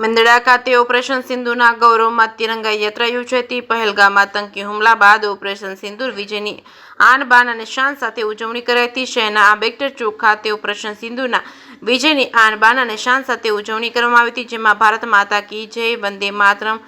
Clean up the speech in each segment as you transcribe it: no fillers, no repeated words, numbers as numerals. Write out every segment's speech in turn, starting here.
મેંદરડા ખાતે ઓપરેશન સિંદૂરના ગૌરવમાં તિરંગા યાત્રા યોજાઈ હતી। પહેલગામ આતંકી હુમલા બાદ ઓપરેશન સિંદૂર વિજયની આન બાન અને શાન સાથે ઉજવણી કરાઈ હતી। શહેરના આંબેડકર ચોક ખાતે ઓપરેશન સિંદૂરના વિજયની આન બાન અને શાન સાથે ઉજવણી કરવામાં આવી હતી, જેમાં ભારત માતા કી જય, વંદે માતરમ,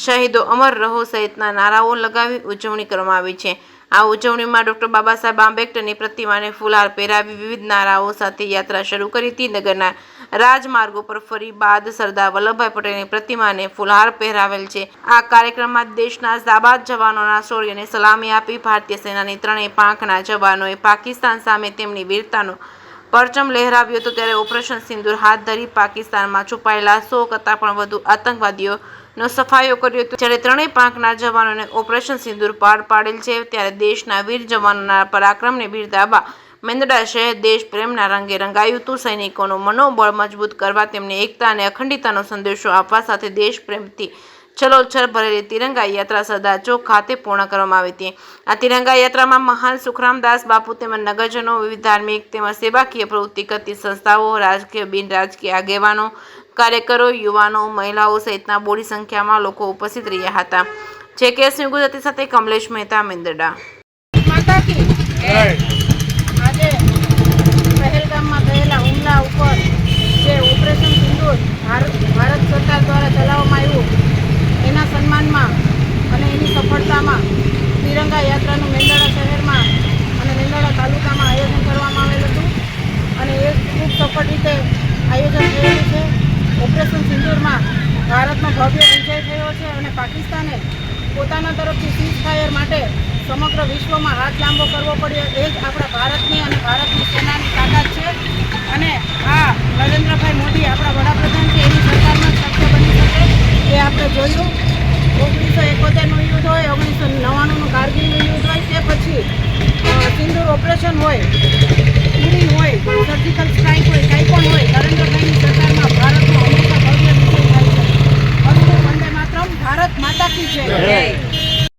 શહીદો અમર રહો સહિતના નારાઓ લગાવી ઉજવણી કરવામાં આવી છે। આ ઉજવણીમાં ડોક્ટર બાબા સાહેબ આંબેડકરની પ્રતિમાને ફૂલહાર પહેરાવી વિવિધ નારાઓ સાથે યાત્રા શરૂ કરી હતી। નગરના રાજમાર્ગો પર ફરી બાદ સરદાર વલ્લભભાઈ પટેલની પ્રતિમાને ફૂલહાર પહેરાવેલ છે। આ કાર્યક્રમમાં દેશના જાબાદ જવાનોના શૌર્યને સલામી આપી ભારતીય સેનાની ત્રણેય પાંખના જવાનોએ પાકિસ્તાન સામે તેમની વીરતાનો પરચમ લહેરાવ્યો હતો। ત્યારે ઓપરેશન સિંદૂર હાથ ધરી પાકિસ્તાનમાં છુપાયેલા 100 કરતાં પણ વધુ આતંકવાદીઓનો સફાયો કર્યો હતો। જ્યારે ત્રણેય પાંખના જવાનોને ઓપરેશન સિંદૂર પાર પાડેલ છે। ત્યારે દેશના વીર જવાનોના પરાક્રમને બિરદાવવા મેંદરડા શહેર દેશ પ્રેમના રંગે રંગાયું હતું। સૈનિકોનું મનોબળ મજબૂત કરવા, તેમને એકતા અને અખંડિતતાનો સંદેશો આપવા સાથે દેશ પ્રેમથી છલોછલ ભરેલી તિરંગા યાત્રા સરદાર ચોક ખાતે પૂર્ણ કરવામાં આવી હતી। આ તિરંગા યાત્રામાં મહાન સુખરામદાસ બાપુ તેમજ નગરજનો, વિવિધ ધાર્મિક તેમજ સેવાકીય પ્રવૃત્તિ કરતી સંસ્થાઓ, રાજકીય બિન રાજકીય આગેવાનો, કાર્યકરો, યુવાનો, મહિલાઓ સહિતના બોડી સંખ્યામાં લોકો ઉપસ્થિત રહ્યા હતા। JKS ન્યૂઝ ગુજરાતી સાથે કમલેશ મહેતા, મેંદરડા। આજે પહેલગામમાં થયેલા હુમલા ઉપર જે ઓપરેશન સિંદૂર ભારત સરકાર દ્વારા ચલાવવામાં આવ્યું, એના સન્માનમાં અને એની સફળતામાં તિરંગા યાત્રાનું મેંદરડા શહેરમાં અને મેંદરડા તાલુકામાં આયોજન કરવામાં આવેલું હતું અને એ ખૂબ સફળ રીતે આયોજન થયેલું છે। ઓપરેશન સિંદૂરમાં ભારતનો ભવ્ય વિજય થયો છે અને પાકિસ્તાને પોતાના તરફથી સીઝ ફાયર માટે સમગ્ર વિશ્વમાં હાથ લાંબો કરવો પડ્યો। એ જ આપણા ભારતની અને ભારતની સેનાની તાકાત છે અને આ નરેન્દ્રભાઈ મોદી આપણા વડાપ્રધાન છે, એની સરકારમાં શક્ય બની શકે એ આપણે જોયું। 1971નું યુદ્ધ હોય, 1999નું કારગિલનું યુદ્ધ હોય, તે પછી સિંદૂર ઓપરેશન હોય, ઉરી હોય, સર્જિકલ સ્ટ્રાઇક હોય, કંઈ પણ હોય, નરેન્દ્રભાઈ